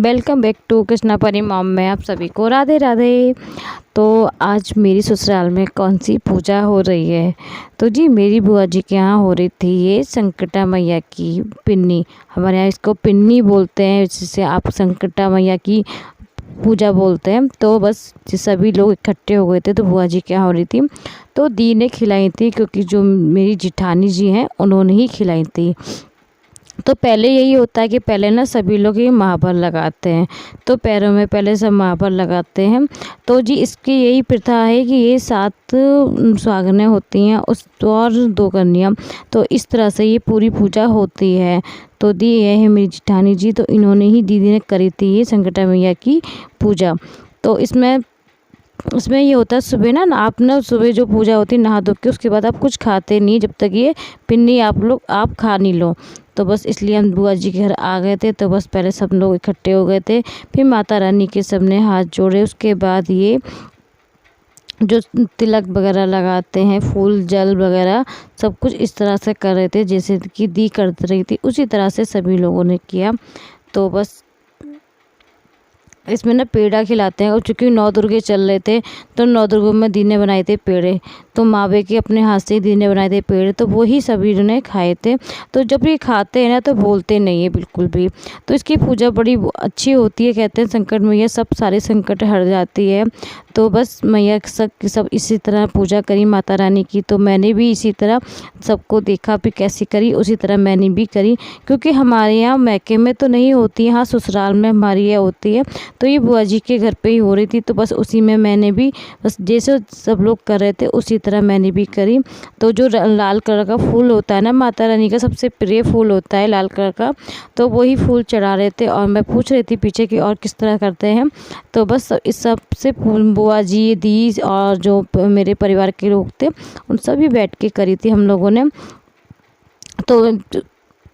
Welcome back to Krishna परी mom में आप सभी को राधे राधे। तो आज मेरी ससुराल में कौन सी पूजा हो रही है? तो जी मेरी बुआ जी के यहाँ हो रही थी ये संकटा मैया की पिन्नी। हमारे यहाँ इसको पिन्नी बोलते हैं, जिससे आप संकटा मैया की पूजा बोलते हैं। तो बस सभी लोग इकट्ठे हो गए थे, तो बुआ जी के यहाँ हो रही थी। तो दी ने खिलाई थी, क्योंकि जो मेरी जिठानी जी हैं उन्होंने ही खिलाई थी। तो पहले यही होता है कि पहले ना सभी लोग ये महावर लगाते हैं, तो पैरों में पहले सब महावर लगाते हैं। तो जी इसकी यही प्रथा है कि ये 7 सुहागनें होती हैं उस और 2 कन्या। तो इस तरह से ये पूरी पूजा होती है। तो दी ये है मेरी जिठानी जी, तो इन्होंने ही दीदी ने करी थी ये संकटा मैया की पूजा। तो इसमें ये होता है, सुबह ना आप ना सुबह जो पूजा होती है नहा धो के, उसके बाद आप कुछ खाते नहीं जब तक ये पिन्नी आप खा नहीं लो। तो बस इसलिए हम बुआ जी के घर आ गए थे। तो बस पहले सब लोग इकट्ठे हो गए थे, फिर माता रानी के सबने हाथ जोड़े। उसके बाद ये जो तिलक वगैरह लगाते हैं, फूल जल वगैरह सब कुछ इस तरह से कर रहे थे, जैसे कि दी कर रही थी उसी तरह से सभी लोगों ने किया। तो बस इसमें ना पेड़ा खिलाते हैं, और चूँकि 9 दुर्गे चल रहे थे तो 9 दुर्गों में दी ने बनाए थे पेड़े। तो मावे के अपने हाथ से दी ने बनाए थे पेड़े, तो वही सभी ने खाए थे। तो जब ये खाते हैं ना तो बोलते नहीं है बिल्कुल भी। तो इसकी पूजा बड़ी अच्छी होती है। कहते हैं संकट मैया सब सारे संकट हट जाती है। तो बस मैया सब इसी तरह पूजा करी माता रानी की। तो मैंने भी इसी तरह सबको देखा भी कैसी करी, उसी तरह मैंने भी करी। क्योंकि हमारे यहाँ मैके में तो नहीं होती, यहाँ ससुराल में हमारी यह होती है। तो ये बुआ जी के घर पे ही हो रही थी, तो बस उसी में मैंने भी बस जैसे सब लोग कर रहे थे उसी तरह मैंने भी करी। तो जो लाल कलर का फूल होता है ना, माता रानी का सबसे प्रिय फूल होता है लाल कलर का, तो वही फूल चढ़ा रहे थे। और मैं पूछ रही थी पीछे की और किस तरह करते हैं। तो बस इस सब से बुआ जी, दी और जो मेरे परिवार के लोग थे उन सभी बैठ के करी थी हम लोगों ने। तो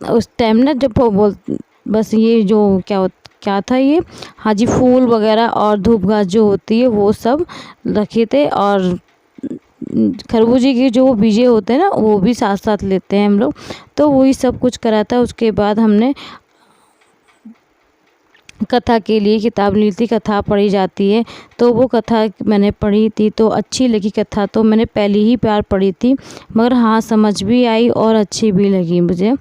उस टाइम ना जब वो बस ये जो क्या था ये, हाँ जी, फूल वगैरह और धूप घास जो होती है वो सब रखे थे। और खरबूजे के जो बीजे होते हैं ना वो भी साथ साथ लेते हैं हम लोग। तो वही सब कुछ करा था। उसके बाद हमने कथा के लिए किताब ली थी, कथा पढ़ी जाती है। तो वो कथा मैंने पढ़ी थी, तो अच्छी लगी कथा। तो मैंने पहली ही बार पढ़ी थी, मगर हाँ समझ भी आई और अच्छी भी लगी मुझे।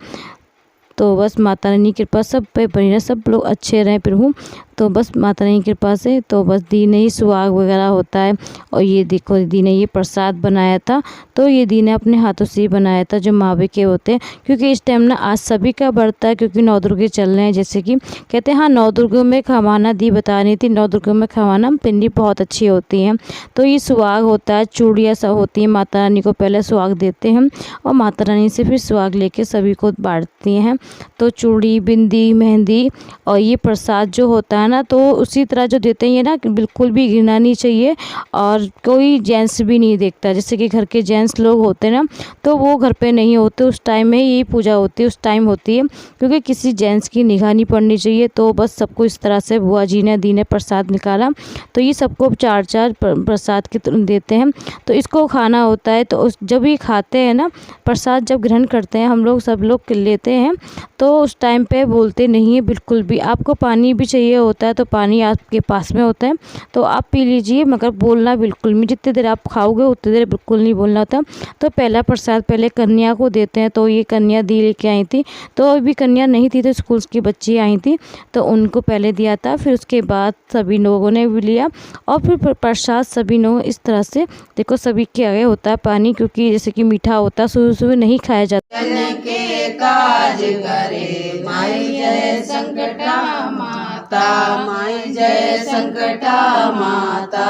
तो बस माता रानी की कृपा सब पे बनी रहे, सब लोग अच्छे रहें प्रभु। तो बस माता रानी की कृपा से। तो बस दी ने ही सुहाग वगैरह होता है। और ये देखो दी ने ये प्रसाद बनाया था, तो ये दी ने अपने हाथों से ही बनाया था, जो मावे के होते हैं। क्योंकि इस टाइम ना आज सभी का व्रत है, क्योंकि 9 दुर्गे चल रहे हैं। जैसे कि कहते हैं हाँ 9 दुर्गों में खवाना, दी बता रही थी 9 दुर्गों में खवाना पिंडी बहुत अच्छी होती हैं। तो ये सुहाग होता है, चूड़ियाँ सब होती हैं। माता रानी को पहले सुहाग देते हैं और माता रानी से फिर सुहाग लेके सभी को बांटती हैं। तो चूड़ी, बिंदी, मेहंदी और ये प्रसाद जो होता है ना, तो उसी तरह जो देते हैं ये ना बिल्कुल भी गिरना नहीं चाहिए। और कोई जेंट्स भी नहीं देखता, जैसे कि घर के जेंट्स लोग होते हैं ना, तो वो घर पे नहीं होते उस टाइम में, ये पूजा होती है उस टाइम होती है, क्योंकि किसी जेंट्स की निगाह नहीं पड़नी चाहिए। तो बस सबको इस तरह से बुआ जी ने दी ने प्रसाद निकाला। तो ये सबको 4 प्रसाद के देते हैं। तो इसको खाना होता है। तो जब ये खाते हैं ना प्रसाद, जब ग्रहण करते हैं हम लोग सब लोग लेते हैं, तो उस टाइम पे बोलते नहीं है बिल्कुल भी। आपको पानी भी चाहिए होता है तो पानी आपके पास में होता है तो आप पी लीजिए, मगर बोलना बिल्कुल नहीं। जितनी देर आप खाओगे उतनी देर बिल्कुल नहीं बोलना होता। तो पहला प्रसाद पहले कन्या को देते हैं। तो ये कन्या दी लेके आई थी, तो अभी कन्या नहीं थी तो स्कूल की बच्ची आई थी, तो उनको पहले दिया था। फिर उसके बाद सभी लोगों ने भी लिया, और फिर प्रसाद सभी लोग इस तरह से। देखो सभी के आगे होता है पानी, क्योंकि जैसे कि मीठा होता है सुबह सुबह नहीं खाया जाता। के काज करे माई जय संकटा माता, माई जय संकटा माता,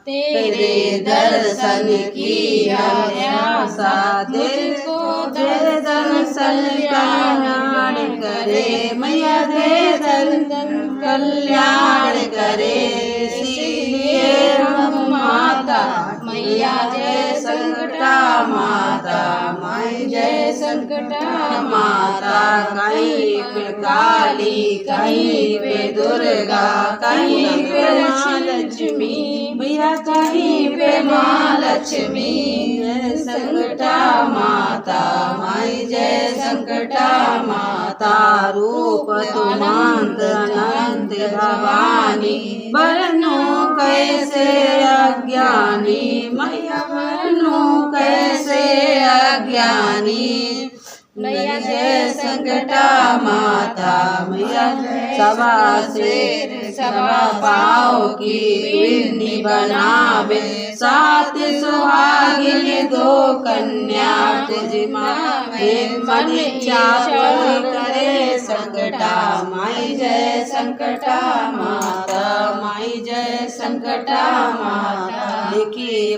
तेरे दर्शन की आशा दिल को दर्शन कल्याण करे मैया, दे दर्शन कल्याण करे। इसलिए हम माता मैया जय संकटा माता, माई जय संकटा माता। कहीं पे काली, कहीं पे दुर्गा, कहीं पे माँ लक्ष्मी भैया, कहीं पे माँ लक्ष्मी। जय संकटा माता, माई जय संकटा माता। रूप तुमांत अनंत भवानी बरनो कैसे अज्ञानी मैया बरनो कैसे अज्ञानी मैया जय संकटा माता मैया सवा शेर सवा पाँव की बिन्नी बनावे सात सुहागिन दो कन्या तुझ मन इच्छा करे संकटा माई जय संकटा माता माई जय संकटा माता लिखी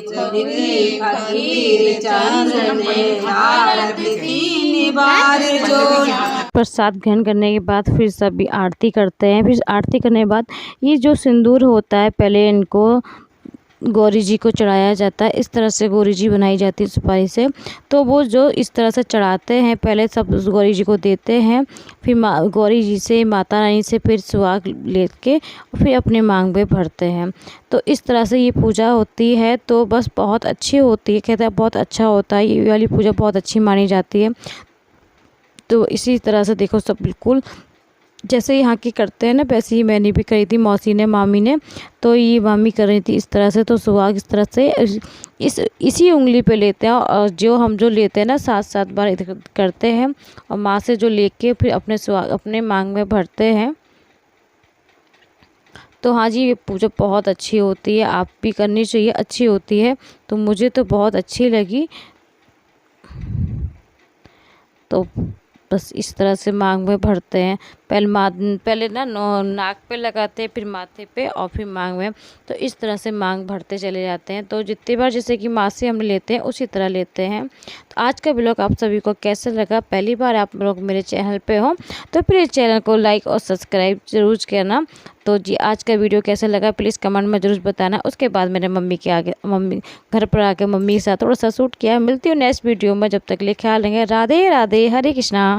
फकीर चंद्र ने आरती की बार जो प्रसाद ग्रहण करने के बाद फिर सभी आरती करते हैं। फिर आरती करने के बाद ये जो सिंदूर होता है पहले इनको गौरी जी को चढ़ाया जाता है। इस तरह से गौरी जी बनाई जाती है सुपारी से। तो वो जो इस तरह से चढ़ाते हैं पहले सब गौरी जी को देते हैं, फिर गौरी जी से माता रानी से फिर सुहाग लेके फिर अपने मांग में भरते हैं। तो इस तरह से ये पूजा होती है। तो बस बहुत अच्छी होती है, कहते हैं बहुत अच्छा होता है, ये वाली पूजा बहुत अच्छी मानी जाती है। तो इसी तरह से देखो सब बिल्कुल जैसे यहाँ की करते हैं ना वैसे ही मैंने भी करी थी, मौसी ने मामी ने। तो ये मामी कर रही थी इस तरह से। तो सुहाग इस तरह से इसी उंगली पे लेते हैं और जो लेते हैं ना 7-7 बार इधर करते हैं और माँ से जो लेके फिर अपने सुहाग अपने मांग में भरते हैं। तो हाँ जी ये पूजा बहुत अच्छी होती है, आप भी करनी चाहिए, अच्छी होती है। तो मुझे तो बहुत अच्छी लगी। तो बस इस तरह से मांग में भरते हैं। पहले ना नाक पे लगाते हैं, फिर माथे पे और फिर मांग में। तो इस तरह से मांग भरते चले जाते हैं। तो जितनी बार जैसे कि माँ से हम लेते हैं उसी तरह लेते हैं। तो आज का ब्लॉग आप सभी को कैसा लगा? पहली बार आप लोग मेरे चैनल पे हो तो प्लीज़ चैनल को लाइक और सब्सक्राइब ज़रूर करना। तो जी आज का वीडियो कैसा लगा प्लीज़ कमेंट में ज़रूर बताना। उसके बाद मेरे मम्मी घर पर आके मम्मी के साथ थोड़ा सा शूट किया। मिलती हूँ नेक्स्ट वीडियो में, जब तक ले ख्याल रखें। राधे राधे, हरे कृष्णा।